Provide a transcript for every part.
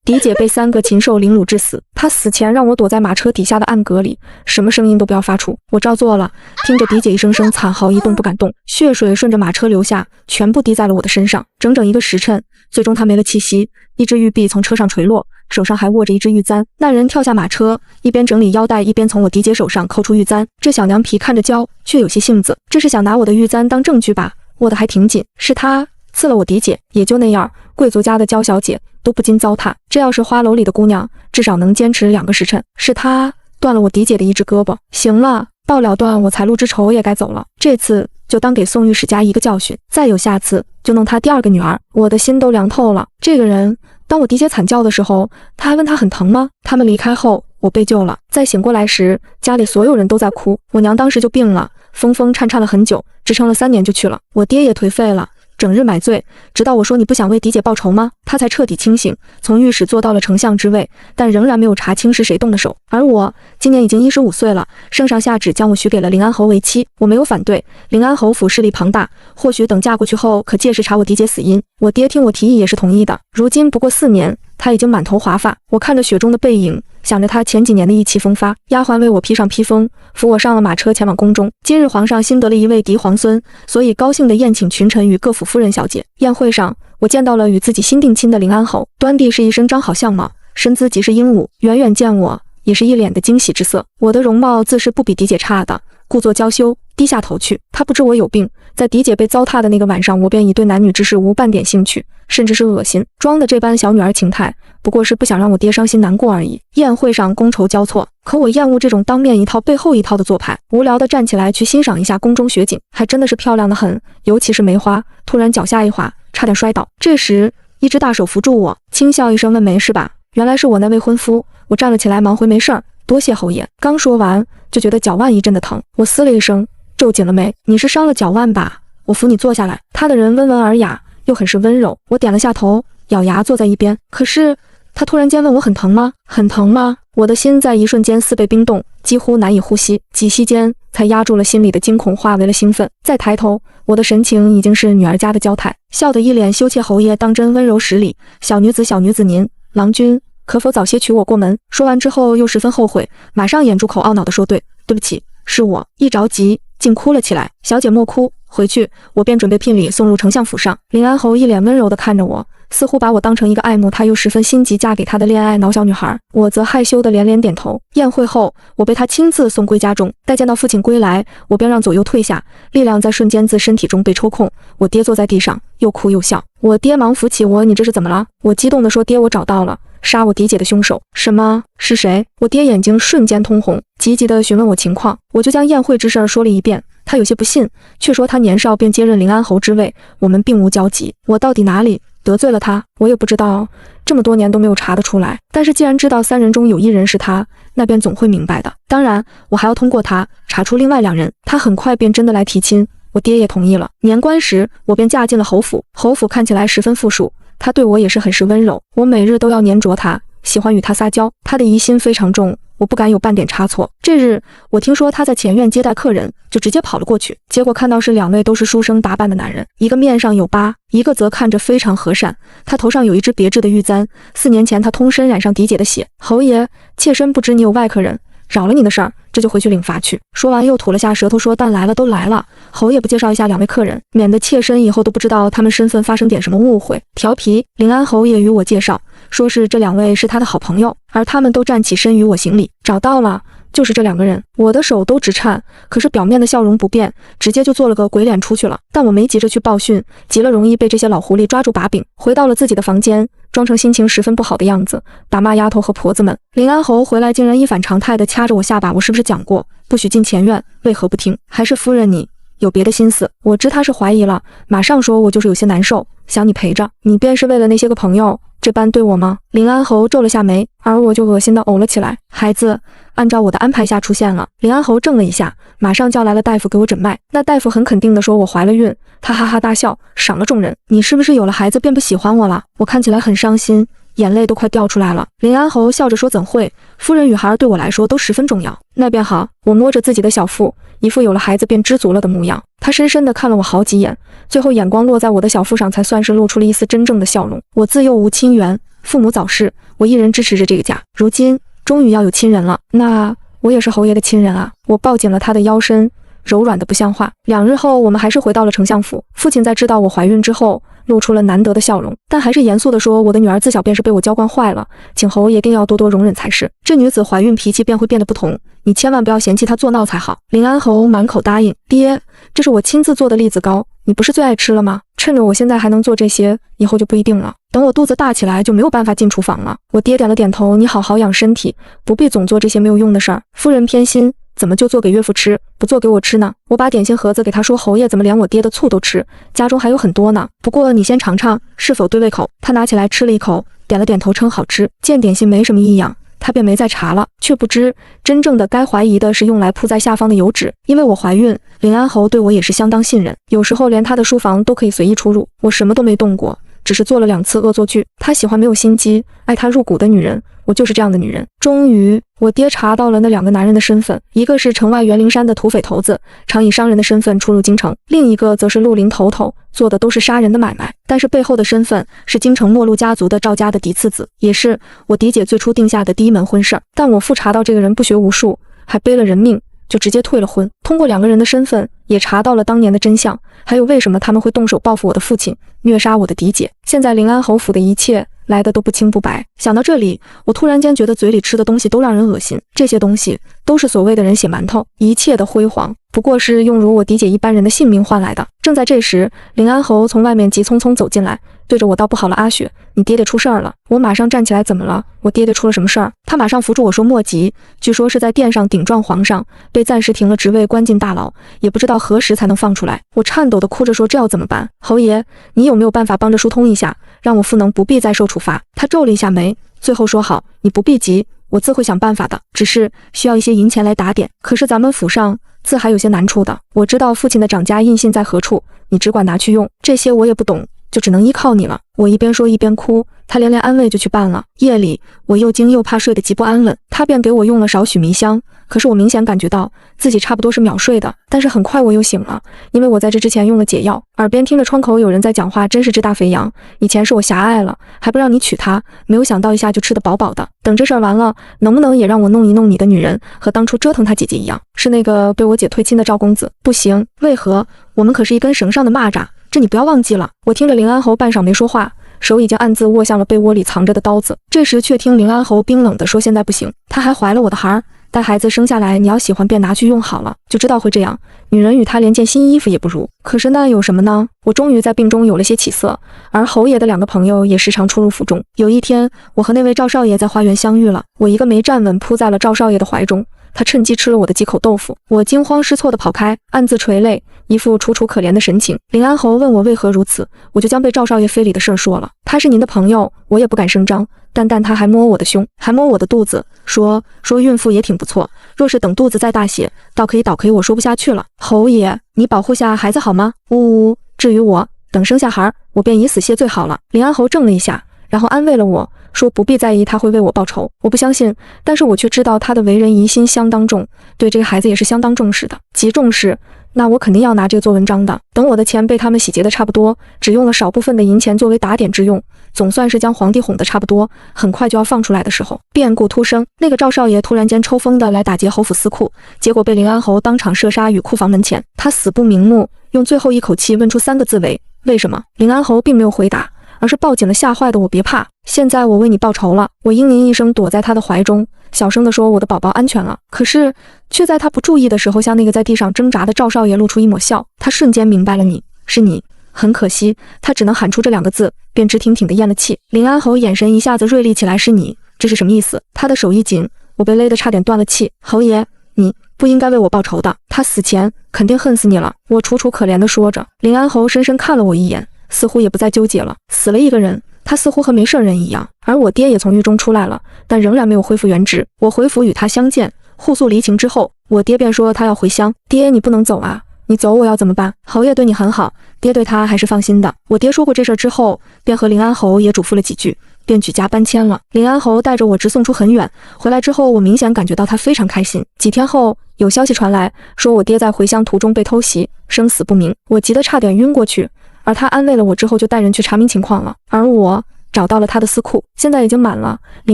狄姐被3个禽兽凌辱致死，她死前让我躲在马车底下的暗格里，什么声音都不要发出。我照做了，听着狄姐一声声惨嚎，一动不敢动，血水顺着马车流下，全部滴在了我的身上。整整1个时辰，最终她没了气息，一只玉臂从车上垂落，手上还握着一只玉簪。那人跳下马车，一边整理腰带，一边从我狄姐手上抠出玉簪。这小娘皮看着娇，却有些性子，这是想拿我的玉簪当证据吧？握得还挺紧，是她刺了我狄姐，也就那样，贵族家的娇小姐都不禁糟蹋。这要是花楼里的姑娘，至少能坚持2个时辰。是她断了我狄姐的一只胳膊。行了，到了断我财路之仇也该走了，这次就当给宋御史家一个教训，再有下次就弄他第2个女儿。我的心都凉透了。这个人，当我狄姐惨叫的时候，他还问她很疼吗？他们离开后，我被救了。再醒过来时，家里所有人都在哭。我娘当时就病了，疯疯颤颤了很久，支撑了3年就去了。我爹也颓废了，整日买醉，直到我说你不想为狄姐报仇吗？他才彻底清醒，从御史做到了丞相之位，但仍然没有查清是谁动的手。而我今年已经15岁了，圣上下旨将我许给了临安侯为妻，我没有反对。临安侯府势力庞大，或许等嫁过去后，可届时查我狄姐死因。我爹听我提议也是同意的。如今不过4年，他已经满头华发，我看着雪中的背影，想着他前几年的意气风发。丫鬟为我披上披风，扶我上了马车，前往宫中。今日皇上新得了一位嫡皇孙，所以高兴地宴请群臣与各府夫人小姐。宴会上，我见到了与自己新定亲的临安侯，端地是一身张好相貌，身姿极是英武，远远见我也是一脸的惊喜之色。我的容貌自是不比狄姐差的，故作娇羞，低下头去。他不知我有病，在狄姐被糟蹋的那个晚上，我便已对男女之事无半点兴趣，甚至是恶心，装的这般小女儿情态，不过是不想让我爹伤心难过而已。宴会上觥筹交错，可我厌恶这种当面一套背后一套的做派，无聊的站起来去欣赏一下宫中雪景，还真的是漂亮的很，尤其是梅花。突然脚下一滑，差点摔倒。这时一只大手扶住我，轻笑一声问没事吧？原来是我那未婚夫。我站了起来，忙回没事儿，多谢侯爷。刚说完，就觉得脚腕一阵的疼，我嘶了一声，皱紧了眉。你是伤了脚腕吧？我扶你坐下来。他的人温文尔雅，又很是温柔。我点了下头，咬牙坐在一边。可是他突然间问我很疼吗？很疼吗？我的心在一瞬间似被冰冻，几乎难以呼吸，几息间才压住了心里的惊恐，化为了兴奋。再抬头，我的神情已经是女儿家的娇态，笑得一脸羞怯。侯爷当真温柔十里，小女子您，郎君可否早些娶我过门？说完之后又十分后悔，马上掩住口，懊恼地说对不起，是我。一着急竟哭了起来。小姐莫哭，回去。我便准备聘礼送入丞相府上。临安侯一脸温柔地看着我，似乎把我当成一个爱慕他又十分心急嫁给他的恋爱脑小女孩。我则害羞地连连点头。宴会后，我被他亲自送归家中。待见到父亲归来，我便让左右退下，力量在瞬间自身体中被抽空。我爹坐在地上，又哭又笑。我爹忙扶起我，你这是怎么了？我激动地说，爹，我找到了杀我狄姐的凶手。什么？是谁？我爹眼睛瞬间通红，急急地询问我情况。我就将宴会之事说了一遍。他有些不信，却说他年少便接任临安侯之位，我们并无交集。我到底哪里得罪了他？我也不知道，这么多年都没有查得出来。但是既然知道3人中有1人是他，那便总会明白的。当然，我还要通过他查出另外2人。他很快便真的来提亲，我爹也同意了。年关时，我便嫁进了侯府。侯府看起来十分富庶，他对我也是很是温柔，我每日都要黏着他，喜欢与他撒娇。他的疑心非常重，我不敢有半点差错。这日我听说他在前院接待客人，就直接跑了过去，结果看到是2位都是书生打扮的男人，一个面上有疤，一个则看着非常和善。他头上有一只别致的玉簪，4年前他通身染上狄姐的血。侯爷，妾身不知你有外客人，扰了你的事儿，这就回去领罚去。说完又吐了下舌头说，但来了都来了，侯爷不介绍一下2位客人，免得妾身以后都不知道他们身份发生点什么误会。调皮，临安侯爷与我介绍，说是这2位是他的好朋友，而他们都站起身与我行礼。找到了，就是这2个人。我的手都直颤，可是表面的笑容不变，直接就做了个鬼脸出去了。但我没急着去报讯，急了容易被这些老狐狸抓住把柄。回到了自己的房间，装成心情十分不好的样子，打骂丫头和婆子们。临安侯回来竟然一反常态地掐着我下巴，我是不是讲过不许进前院，为何不听？还是夫人你有别的心思？我知他是怀疑了，马上说我就是有些难受，想你陪着。你便是为了那些个朋友这般对我吗？临安侯皱了下眉，而我就恶心地呕了起来。孩子按照我的安排下出现了。临安侯怔了一下，马上叫来了大夫给我诊脉。那大夫很肯定地说我怀了孕。他哈哈大笑，赏了众人。你是不是有了孩子便不喜欢我了？我看起来很伤心，眼泪都快掉出来了。临安侯笑着说，怎会，夫人与孩儿对我来说都十分重要。那便好。我摸着自己的小腹，一副有了孩子便知足了的模样。他深深地看了我好几眼，最后眼光落在我的小腹上，才算是露出了一丝真正的笑容。我自幼无亲缘，父母早逝，我一人支持着这个家，如今终于要有亲人了，那我也是侯爷的亲人啊。我抱紧了他的腰身，柔软的不像话。2日后，我们还是回到了丞相府。父亲在知道我怀孕之后，露出了难得的笑容，但还是严肃地说：“我的女儿自小便是被我娇惯坏了，请侯爷定要多多容忍才是。这女子怀孕脾气便会变得不同，你千万不要嫌弃她作闹才好。”林安侯满口答应：“爹，这是我亲自做的栗子糕，你不是最爱吃了吗？趁着我现在还能做这些，以后就不一定了。等我肚子大起来，就没有办法进厨房了。”我爹点了点头：“你好好养身体，不必总做这些没有用的事儿。夫人偏心。”怎么就做给岳父吃，不做给我吃呢？我把点心盒子给他说，侯爷怎么连我爹的醋都吃？家中还有很多呢。不过你先尝尝，是否对胃口？他拿起来吃了一口，点了点头，称好吃。见点心没什么异样，他便没再查了。却不知真正的该怀疑的是用来铺在下方的油纸。因为我怀孕，林安侯对我也是相当信任，有时候连他的书房都可以随意出入。我什么都没动过，只是做了2次恶作剧。他喜欢没有心机、爱他入骨的女人，我就是这样的女人。终于，我爹查到了那2个男人的身份，一个是城外园陵山的土匪头子，常以商人的身份出入京城；另一个则是绿林头头，做的都是杀人的买卖，但是背后的身份是京城末路家族的赵家的嫡次子，也是我嫡姐最初定下的第一门婚事儿。但我复查到这个人不学无术，还背了人命，就直接退了婚。通过2个人的身份，也查到了当年的真相，还有为什么他们会动手报复我的父亲，虐杀我的嫡姐。现在临安侯府的一切来得都不清不白。想到这里，我突然间觉得嘴里吃的东西都让人恶心，这些东西都是所谓的人血馒头，一切的辉煌不过是用如我嫡姐一般人的性命换来的。正在这时，临安侯从外面急匆匆走进来，对着我道：“不好了，阿雪，你爹爹出事儿了。”我马上站起来：“怎么了？我爹爹出了什么事儿？”他马上扶住我说：“莫急，据说是在殿上顶撞皇上，被暂时停了职位，关进大牢，也不知道何时才能放出来。”我颤抖地哭着说：“这要怎么办？侯爷，你有没有办法帮着疏通一下，让我父能不必再受处罚？”他皱了一下眉，最后说：“好，你不必急，我自会想办法的，只是需要一些银钱来打点。可是咱们府上自还有些难处的，我知道父亲的掌家印信在何处，你只管拿去用，这些我也不懂，就只能依靠你了。”我一边说一边哭，他连连安慰就去办了。夜里我又惊又怕，睡得极不安稳，他便给我用了少许迷香，可是我明显感觉到自己差不多是秒睡的，但是很快我又醒了，因为我在这之前用了解药。耳边听着窗口有人在讲话，真是只大肥羊，以前是我狭隘了，还不让你娶她，没有想到一下就吃得饱饱的。等这事儿完了，能不能也让我弄一弄你的女人，和当初折腾她姐姐一样，是那个被我姐推亲的赵公子？不行，为何？我们可是一根绳上的蚂蚱，这你不要忘记了。我听着临安侯半晌没说话，手已经暗自握向了被窝里藏着的刀子。这时却听临安侯冰冷地说：“现在不行，她还怀了我的孩儿，待孩子生下来，你要喜欢便拿去用好了，就知道会这样。女人与她连件新衣服也不如。可是那有什么呢？我终于在病中有了些起色，而侯爷的2个朋友也时常出入府中。有一天，我和那位赵少爷在花园相遇了，我一个没站稳，扑在了赵少爷的怀中。他趁机吃了我的几口豆腐，我惊慌失措地跑开，暗自垂泪，一副楚楚可怜的神情。临安侯问我为何如此，我就将被赵少爷非礼的事儿说了。他是您的朋友，我也不敢声张，但他还摸我的胸，还摸我的肚子，说孕妇也挺不错，若是等肚子再大些，倒可以。我说不下去了。侯爷，你保护下孩子好吗？呜呜，至于我，等生下孩，我便以死谢罪好了。临安侯怔了一下，然后安慰了我，说不必在意，他会为我报仇。我不相信，但是我却知道他的为人疑心相当重，对这个孩子也是相当重视的，极重视。那我肯定要拿这个做文章的。等我的钱被他们洗劫的差不多，只用了少部分的银钱作为打点之用，总算是将皇帝哄得差不多，很快就要放出来的时候，变故突生。那个赵少爷突然间抽风的来打劫侯府司库，结果被临安侯当场射杀于库房门前。他死不瞑目，用最后一口气问出3个字为什么？临安侯并没有回答，而是抱紧了吓坏的我。别怕，现在我为你报仇了。我嘤咛一声，躲在他的怀中，小声地说：“我的宝宝安全了。”可是却在他不注意的时候，向那个在地上挣扎的赵少爷露出一抹笑。他瞬间明白了，是你。很可惜，他只能喊出这2个字，便直挺挺地咽了气。临安侯眼神一下子锐利起来：“是你，这是什么意思？”他的手一紧，我被勒得差点断了气。侯爷，你不应该为我报仇的，他死前肯定恨死你了。我楚楚可怜地说着。临安侯深深看了我一眼，似乎也不再纠结了。死了一个人，他似乎和没事人一样。而我爹也从狱中出来了，但仍然没有恢复原职。我回府与他相见，互诉离情之后，我爹便说他要回乡。爹，你不能走啊，你走我要怎么办？侯爷对你很好，爹对他还是放心的。我爹说过这事之后，便和临安侯也嘱咐了几句，便举家搬迁了。临安侯带着我直送出很远，回来之后我明显感觉到他非常开心。几天后，有消息传来，说我爹在回乡途中被偷袭，生死不明。我急得差点晕过去，而他安慰了我之后，就带人去查明情况了。而我找到了他的私库，现在已经满了，里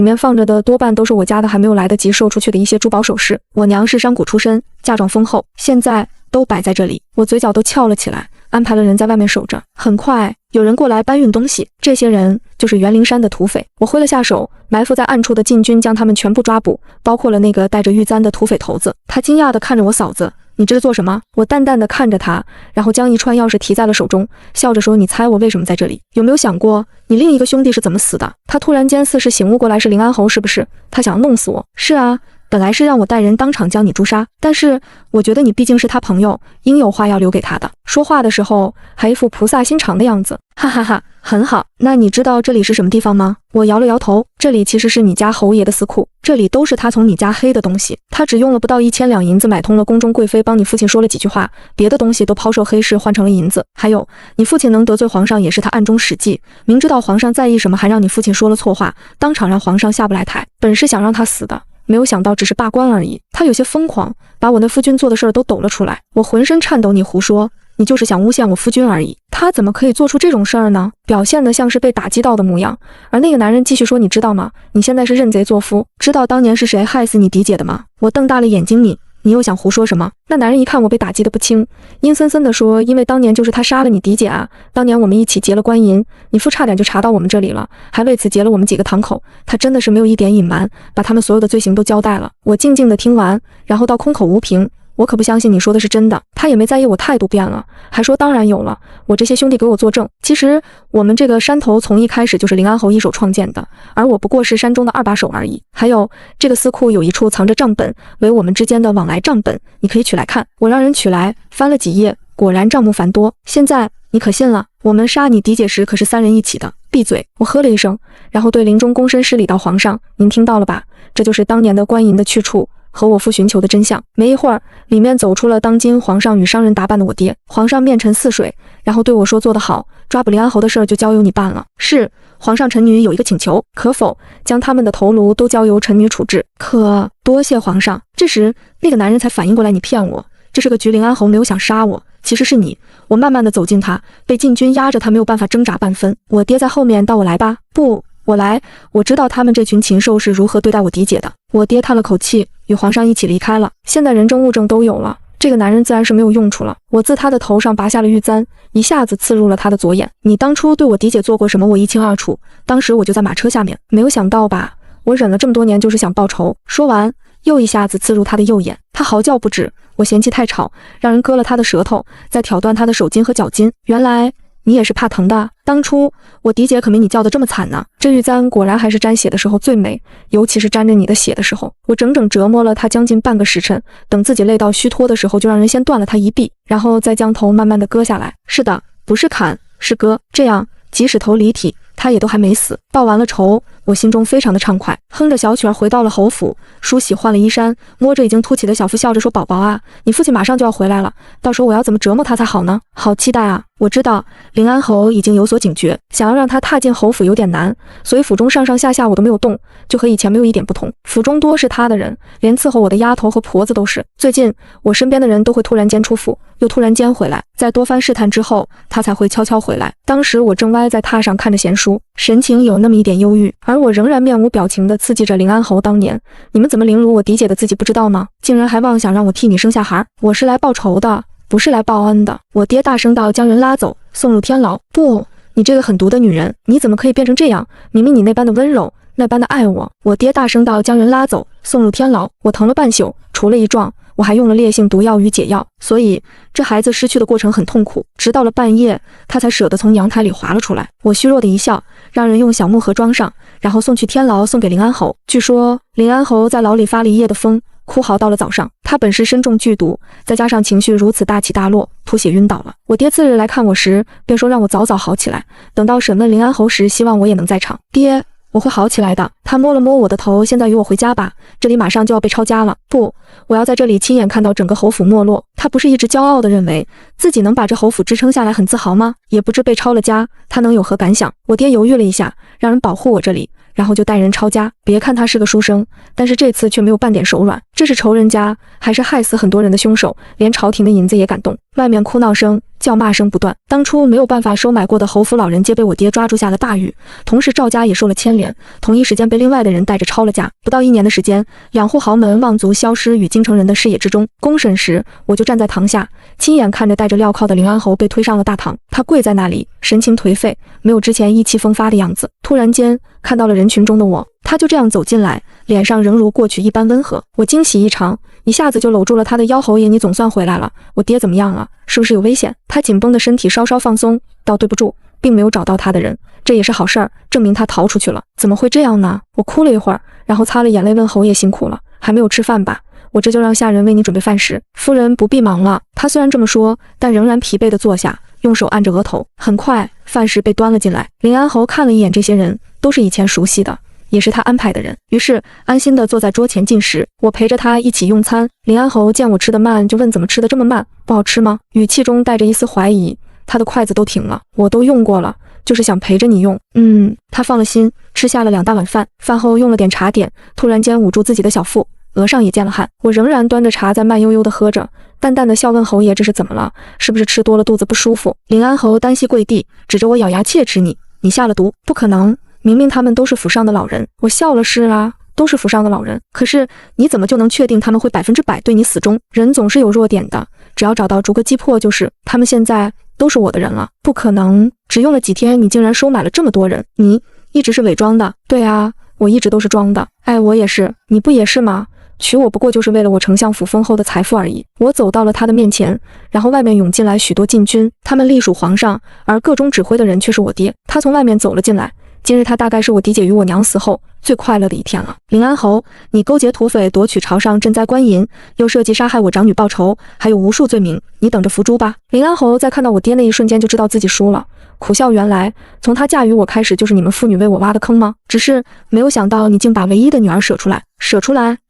面放着的多半都是我家的还没有来得及售出去的一些珠宝首饰。我娘是商贾出身，嫁妆丰厚，现在都摆在这里，我嘴角都翘了起来，安排了人在外面守着。很快有人过来搬运东西，这些人就是袁灵山的土匪。我挥了下手，埋伏在暗处的禁军将他们全部抓捕，包括了那个带着玉簪的土匪头子。他惊讶地看着我嫂子，你这是做什么？我淡淡地看着他，然后将一串钥匙提在了手中，笑着说，你猜我为什么在这里？有没有想过你另一个兄弟是怎么死的？他突然间似是醒悟过来，是林安侯是不是？他想弄死我。是啊，本来是让我带人当场将你诛杀，但是我觉得你毕竟是他朋友，应有话要留给他的。说话的时候还一副菩萨心肠的样子，哈哈哈，很好。那你知道这里是什么地方吗？我摇了摇头，这里其实是你家侯爷的私库，这里都是他从你家黑的东西。他只用了不到1000两银子买通了宫中贵妃，帮你父亲说了几句话，别的东西都抛售黑市换成了银子。还有你父亲能得罪皇上也是他暗中使计，明知道皇上在意什么，还让你父亲说了错话，当场让皇上下不来台，本是想让他死的，没有想到只是罢官而已。他有些疯狂，把我那夫君做的事儿都抖了出来。我浑身颤抖，你胡说，你就是想诬陷我夫君而已。他怎么可以做出这种事儿呢？表现得像是被打击到的模样。而那个男人继续说，你知道吗？你现在是认贼作夫，知道当年是谁害死你嫡姐的吗？我瞪大了眼睛，你又想胡说什么？那男人一看我被打击得不轻，阴森森地说，因为当年就是他杀了你嫡姐啊，当年我们一起劫了官银，你父差点就查到我们这里了，还为此劫了我们几个堂口。他真的是没有一点隐瞒，把他们所有的罪行都交代了。我静静地听完，然后到空口无凭。我可不相信你说的是真的。他也没在意我态度变了，还说当然有了，我这些兄弟给我作证。其实我们这个山头从一开始就是林安侯一手创建的，而我不过是山中的2把手而已。还有这个私库有一处藏着账本，为我们之间的往来账本，你可以取来看。我让人取来，翻了几页，果然账目繁多。现在你可信了？我们杀你嫡姐时可是3人一起的。闭嘴！我喝了一声，然后对临终躬身施礼到皇上，您听到了吧？这就是当年的官银的去处和我父寻求的真相。没一会儿，里面走出了当今皇上与商人打扮的我爹。皇上面沉似水，然后对我说，做得好，抓捕林安侯的事儿就交由你办了。是，皇上，臣女有一个请求，可否将他们的头颅都交由臣女处置？可多谢皇上。这时那个男人才反应过来，你骗我，这是个局，林安侯没有想杀我，其实是你。我慢慢的走近他，被禁军压着，他没有办法挣扎半分。我爹在后面，到我来吧。不，我来，我知道他们这群禽兽是如何对待我嫡姐的。我爹叹了口气，与皇上一起离开了。现在人证物证都有了，这个男人自然是没有用处了。我自他的头上拔下了玉簪，一下子刺入了他的左眼。你当初对我嫡姐做过什么，我一清二楚。当时我就在马车下面，没有想到吧？我忍了这么多年，就是想报仇。说完，又一下子刺入他的右眼。他嚎叫不止，我嫌弃太吵，让人割了他的舌头，再挑断他的手筋和脚筋。原来你也是怕疼的。当初我嫡姐可没你叫的这么惨呢。这玉簪果然还是沾血的时候最美，尤其是沾着你的血的时候。我整整折磨了他将近半个时辰，等自己累到虚脱的时候，就让人先断了他一臂，然后再将头慢慢的割下来。是的，不是砍，是割。这样即使头离体，他也都还没死。报完了仇，我心中非常的畅快，哼着小曲儿回到了侯府，梳洗换了衣衫，摸着已经凸起的小腹，笑着说，宝宝啊，你父亲马上就要回来了，到时候我要怎么折磨他才好呢？好期待啊。我知道林安侯已经有所警觉，想要让他踏进侯府有点难，所以府中上上下下我都没有动，就和以前没有一点不同。府中多是他的人，连伺候我的丫头和婆子都是。最近我身边的人都会突然间出府，又突然间回来，在多番试探之后，他才会悄悄回来。当时我正歪在榻上看着闲书，神情有那么一点忧郁，而我仍然面无表情地刺激着林安侯当年，你们怎么凌辱我嫡姐的，自己不知道吗？竟然还妄想让我替你生下孩，我是来报仇的，不是来报恩的。我爹大声道，将人拉走，送入天牢。不，你这个狠毒的女人，你怎么可以变成这样？明明你那般的温柔，那般的爱我。我爹大声道，将人拉走，送入天牢。我疼了半宿，除了一撞，我还用了烈性毒药与解药，所以这孩子失去的过程很痛苦。直到了半夜，他才舍得从阳台里滑了出来。我虚弱的一笑，让人用小木盒装上，然后送去天牢，送给林安侯。据说林安侯在牢里发了一夜的疯，哭嚎到了早上。他本是身中剧毒，再加上情绪如此大起大落，吐血晕倒了。我爹次日来看我时，便说让我早早好起来，等到审问林安侯时，希望我也能在场。爹，我会好起来的。他摸了摸我的头，现在与我回家吧，这里马上就要被抄家了。不，我要在这里亲眼看到整个侯府没落。他不是一直骄傲地认为自己能把这侯府支撑下来，很自豪吗？也不知被抄了家，他能有何感想？我爹犹豫了一下，让人保护我这里，然后就带人抄家。别看他是个书生，但是这次却没有半点手软。这是仇人家，还是害死很多人的凶手？连朝廷的银子也敢动？外面哭闹声、叫骂声不断。当初没有办法收买过的侯府老人皆被我爹抓住下了大狱，同时赵家也受了牵连，同一时间被另外的人带着抄了家。不到1年的时间，2户豪门望族消失于京城人的视野之中。公审时，我就站在堂下，亲眼看着带着镣铐的凌安侯被推上了大堂。他跪在那里，神情颓废，没有之前意气风发的样子。突然间看到了人群中的我，他就这样走进来，脸上仍如过去一般温和。我惊喜异常，一下子就搂住了他的腰。侯爷，你总算回来了，我爹怎么样了？是不是有危险？他紧绷的身体稍稍放松，道对不住，并没有找到他的人，这也是好事儿，证明他逃出去了。怎么会这样呢？我哭了一会儿，然后擦了眼泪问侯爷辛苦了，还没有吃饭吧？我这就让下人为你准备饭食。夫人不必忙了。他虽然这么说，但仍然疲惫地坐下，用手按着额头。很快饭食被端了进来，凌安侯看了一眼这些人，都是以前熟悉的，也是他安排的人，于是安心地坐在桌前进食。我陪着他一起用餐。凌安侯见我吃得慢，就问怎么吃得这么慢，不好吃吗？语气中带着一丝怀疑。他的筷子都停了，我都用过了，就是想陪着你用。他放了心，吃下了2大碗饭。饭后用了点茶点，突然间捂住自己的小腹，额上也见了汗。我仍然端着茶在慢悠悠地喝着，淡淡的笑问侯爷这是怎么了？是不是吃多了肚子不舒服？凌安侯单膝跪地，指着我咬牙切齿，你下了毒？不可能，明明他们都是府上的老人。我笑了，是啊，都是府上的老人，可是你怎么就能确定他们会100%对你死忠？人总是有弱点的，只要找到逐个击破就是。他们现在都是我的人了。不可能，只用了几天你竟然收买了这么多人，你一直是伪装的。对啊，我一直都是装的。哎，我也是，你不也是吗？娶我不过就是为了我丞相府丰厚的财富而已。我走到了他的面前，然后外面涌进来许多禁军，他们隶属皇上，而个中指挥的人却是我爹。他从外面走了进来，今日他大概是我嫡姐与我娘死后最快乐的一天了。凌安侯，你勾结土匪夺取朝上赈灾官银，又设计杀害我长女报仇，还有无数罪名，你等着伏诛吧。凌安侯在看到我爹那一瞬间就知道自己输了，苦笑，原来从他嫁与我开始就是你们父女为我挖的坑吗？只是没有想到你竟把唯一的女儿舍出来。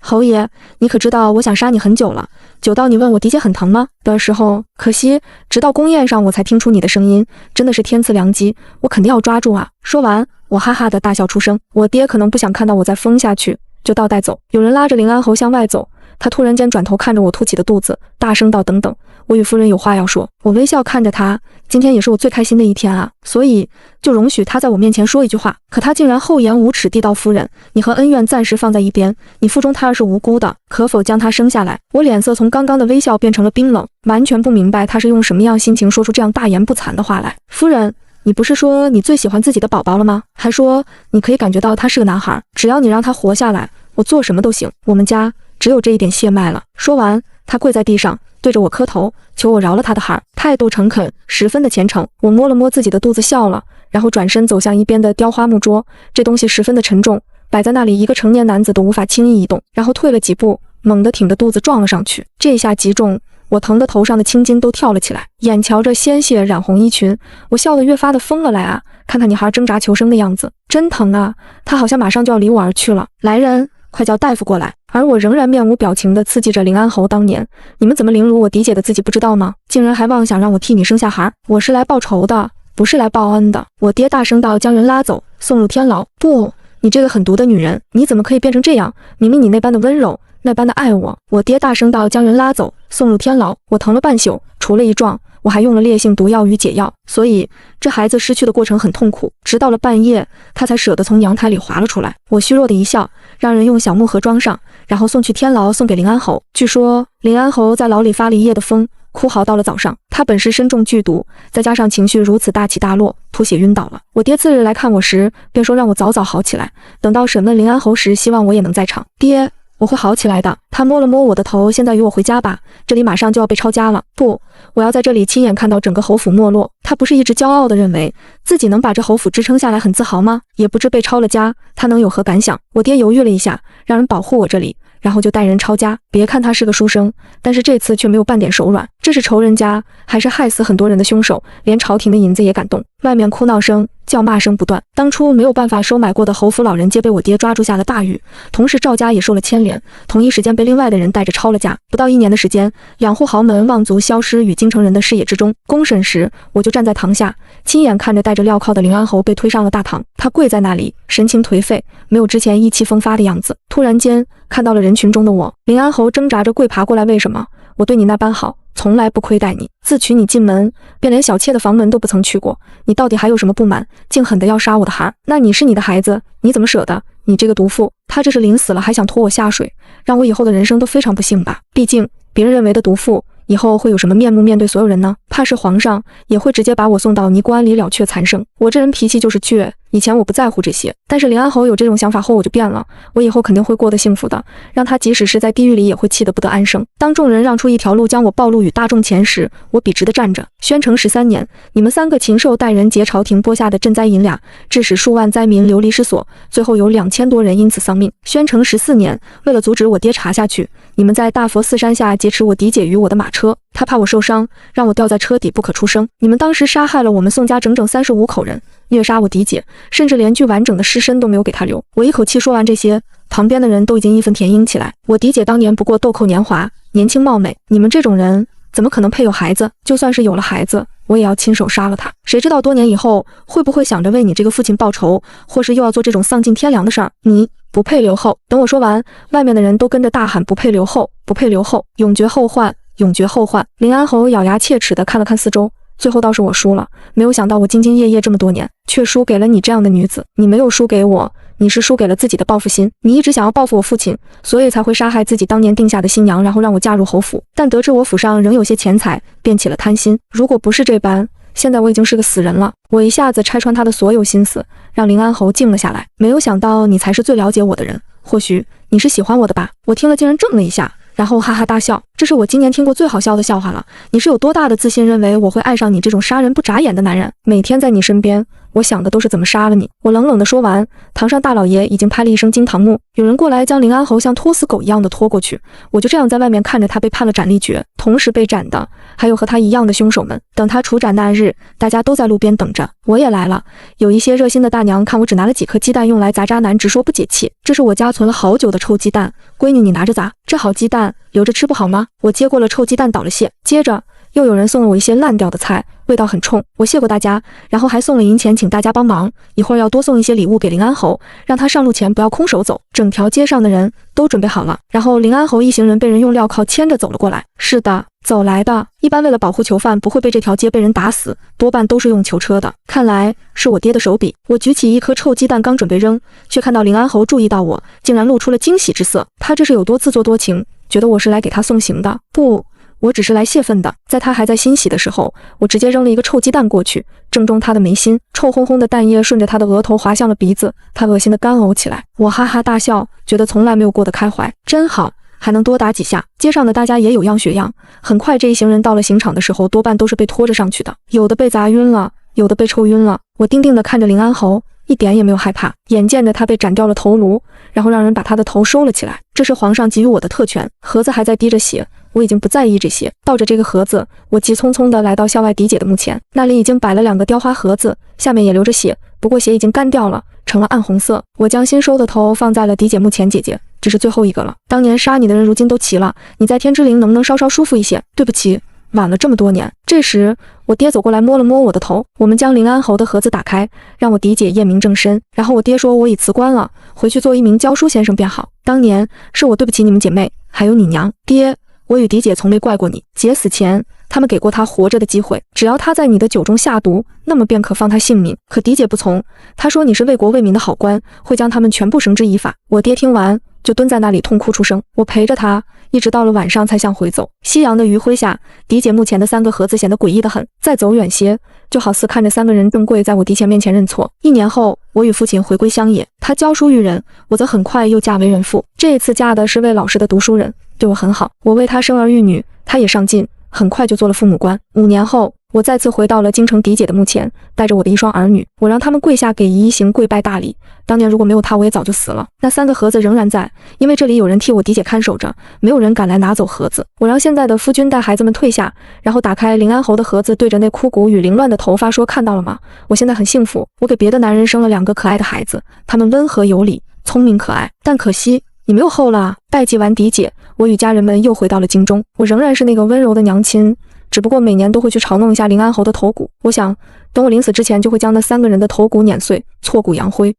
侯爷，你可知道我想杀你很久了，久到你问我嫡姐很疼吗的时候，可惜直到宫宴上我才听出你的声音，真的是天赐良机，我肯定要抓住啊。说完我哈哈的大笑出声。我爹可能不想看到我再疯下去，就倒带走。有人拉着凌安侯向外走，他突然间转头看着我凸起的肚子，大声道等等，我与夫人有话要说。我微笑看着他，今天也是我最开心的一天啊，所以就容许他在我面前说一句话。可他竟然厚颜无耻地道夫人，你和恩怨暂时放在一边，你腹中胎儿是无辜的，可否将他生下来？我脸色从刚刚的微笑变成了冰冷，完全不明白他是用什么样心情说出这样大言不惭的话来。夫人，你不是说你最喜欢自己的宝宝了吗？还说你可以感觉到他是个男孩，只要你让他活下来，我做什么都行。我们家只有这一点血脉了。说完他跪在地上对着我磕头，求我饶了他的孩，态度诚恳，十分的虔诚。我摸了摸自己的肚子笑了，然后转身走向一边的雕花木桌，这东西十分的沉重，摆在那里一个成年男子都无法轻易移动。然后退了几步，猛地挺着肚子撞了上去，这下极重，我疼得头上的青筋都跳了起来，眼瞧着鲜血染红衣裙，我笑得越发的疯了来啊！看看你还挣扎求生的样子，真疼啊！他好像马上就要离我而去了。来人，快叫大夫过来！而我仍然面无表情地刺激着凌安侯，当年你们怎么凌辱我嫡姐的，自己不知道吗？竟然还妄想让我替你生下孩！我是来报仇的，不是来报恩的。我爹大声道，将人拉走，送入天牢。不，你这个狠毒的女人，你怎么可以变成这样？明明你那般的温柔，那般的爱我。我爹大声道，将人拉走，送入天牢。我疼了半宿，除了一撞，我还用了烈性毒药与解药，所以这孩子失去的过程很痛苦，直到了半夜，他才舍得从娘胎里滑了出来。我虚弱的一笑，让人用小木盒装上，然后送去天牢，送给凌安侯。据说凌安侯在牢里发了一夜的疯，哭嚎到了早上。他本是身中剧毒，再加上情绪如此大起大落，吐血晕倒了。我爹次日来看我时，便说让我早早好起来，等到审问凌安侯时，希望我也能在场。爹，我会好起来的。他摸了摸我的头，现在与我回家吧，这里马上就要被抄家了。不，我要在这里亲眼看到整个侯府没落。他不是一直骄傲地认为自己能把这侯府支撑下来，很自豪吗？也不知被抄了家，他能有何感想？我爹犹豫了一下，让人保护我这里，然后就带人抄家。别看他是个书生，但是这次却没有半点手软。这是仇人家，还是害死很多人的凶手，连朝廷的银子也敢动。外面哭闹声、叫骂声不断。当初没有办法收买过的侯府老人皆被我爹抓住下了大狱，同时赵家也受了牵连，同一时间被被另外的人带着抄了家。不到1年的时间，2户豪门望族消失于京城人的视野之中。公审时，我就站在堂下，亲眼看着带着镣铐的林安侯被推上了大堂。他跪在那里，神情颓废，没有之前意气风发的样子。突然间，看到了人群中的我，林安侯挣扎着跪爬过来。为什么？我对你那般好，从来不亏待你。自娶你进门，便连小妾的房门都不曾去过。你到底还有什么不满？竟狠地要杀我的孩？那你是你的孩子，你怎么舍得？你这个毒妇！他这是临死了还想拖我下水，让我以后的人生都非常不幸吧？毕竟别人认为的毒妇，以后会有什么面目面对所有人呢？怕是皇上也会直接把我送到尼姑庵里了却残生。我这人脾气就是倔，以前我不在乎这些，但是林安侯有这种想法后我就变了。我以后肯定会过得幸福的，让他即使是在地狱里也会气得不得安生。当众人让出一条路将我暴露于大众前时，我笔直地站着。宣城13年，你们3个禽兽待人劫朝廷拨下的赈灾银两，致使数万灾民流离失所，最后有2000多人因此丧命。宣城14年，为了阻止我爹查下去，你们在大佛寺山下劫持我嫡姐与我的马车，他怕我受伤，让我吊在车底不可出声。你们当时杀害了我们宋家整整35口人，虐杀我嫡姐，甚至连具完整的尸身都没有给他留。我一口气说完这些，旁边的人都已经义愤填膺起来。我嫡姐当年不过豆蔻年华，年轻貌美，你们这种人怎么可能配有孩子？就算是有了孩子，我也要亲手杀了他。谁知道多年以后会不会想着为你这个父亲报仇，或是又要做这种丧尽天良的事儿？你不配留后。等我说完，外面的人都跟着大喊不配留后，不配留后，永绝后患，永绝后患。林安侯咬牙切齿地看了看四周，最后倒是我输了。没有想到我兢兢业业这么多年，却输给了你这样的女子。你没有输给我，你是输给了自己的报复心。你一直想要报复我父亲，所以才会杀害自己当年定下的新娘，然后让我嫁入侯府。但得知我府上仍有些钱财，便起了贪心。如果不是这般，现在我已经是个死人了。我一下子拆穿他的所有心思，让林安侯静了下来。没有想到你才是最了解我的人，或许你是喜欢我的吧？我听了竟然怔了一下，然后哈哈大笑。这是我今年听过最好笑的笑话了。你是有多大的自信，认为我会爱上你这种杀人不眨眼的男人？每天在你身边，我想的都是怎么杀了你。我冷冷地说完，堂上大老爷已经拍了一声惊堂木，有人过来将林安侯像拖死狗一样的拖过去。我就这样在外面看着他被判了斩立决，同时被斩的还有和他一样的凶手们。等他处斩那日，大家都在路边等着。我也来了，有一些热心的大娘看我只拿了几颗鸡蛋用来砸渣男，直说不解气。这是我家存了好久的臭鸡蛋，闺女你拿着砸，这好鸡蛋留着吃不好吗？我接过了臭鸡蛋道了谢，接着又有人送了我一些烂掉的菜，味道很冲。我谢过大家，然后还送了银钱请大家帮忙，一会儿要多送一些礼物给林安侯，让他上路前不要空手走。整条街上的人都准备好了，然后林安侯一行人被人用镣铐牵着走了过来。是的，走来的。一般为了保护囚犯不会被这条街被人打死，多半都是用囚车的。看来是我爹的手笔。我举起一颗臭鸡蛋刚准备扔，却看到林安侯注意到我，竟然露出了惊喜之色。他这是有多自作多情，觉得我是来给他送行的？不，我只是来泄愤的。在他还在欣喜的时候，我直接扔了一个臭鸡蛋过去，正中他的眉心。臭烘烘的蛋液顺着他的额头滑向了鼻子，他恶心的干呕起来。我哈哈大笑，觉得从来没有过得开怀，真好，还能多打几下。街上的大家也有样学样。很快这一行人到了刑场的时候，多半都是被拖着上去的，有的被砸晕了，有的被抽晕了。我定定地看着林安侯，一点也没有害怕。眼见着他被斩掉了头颅，然后让人把他的头收了起来，这是皇上给予我的特权。盒子还在滴着血，我已经不在意这些。抱着这个盒子，我急匆匆地来到校外嫡姐的墓前，那里已经摆了2个雕花盒子，下面也流着血，不过血已经干掉了，成了暗红色。我将新收的头放在了嫡姐墓前，姐姐，这是最后一个了。当年杀你的人如今都齐了，你在天之灵能不能稍稍舒服一些？对不起，晚了这么多年。这时我爹走过来摸了摸我的头，我们将林安侯的盒子打开，让我嫡姐验明正身。然后我爹说我已辞官了，回去做一名教书先生便好。当年是我对不起你们姐妹，还有你娘。爹，我与嫡姐从没怪过你。姐死前，他们给过她活着的机会，只要她在你的酒中下毒，那么便可放她性命。可嫡姐不从，她说你是为国为民的好官，会将他们全部绳之以法。我爹听完就蹲在那里痛哭出声。我陪着他，一直到了晚上才想回走。夕阳的余晖下，嫡姐墓前的3个盒子显得诡异得很。再走远些，就好似看着3个人正跪在我嫡前面前认错。1年后，我与父亲回归乡野，他教书育人，我则很快又嫁为人妇。这一次嫁的是位老实的读书人，对我很好。我为他生儿育女，他也上进，很快就做了父母官。5年后，我再次回到了京城嫡姐的墓前，带着我的一双儿女，我让他们跪下给姨行跪拜大礼。当年如果没有他，我也早就死了。那3个盒子仍然在，因为这里有人替我嫡姐看守着，没有人敢来拿走盒子。我让现在的夫君带孩子们退下，然后打开林安侯的盒子，对着那枯骨与凌乱的头发说：看到了吗？我现在很幸福，我给别的男人生了2个可爱的孩子，他们温和有礼，聪明可爱，但可惜你没有后了。拜祭完嫡姐，我与家人们又回到了京中。我仍然是那个温柔的娘亲，只不过每年都会去嘲弄一下临安侯的头骨。我想，等我临死之前，就会将那3个人的头骨碾碎，挫骨扬灰。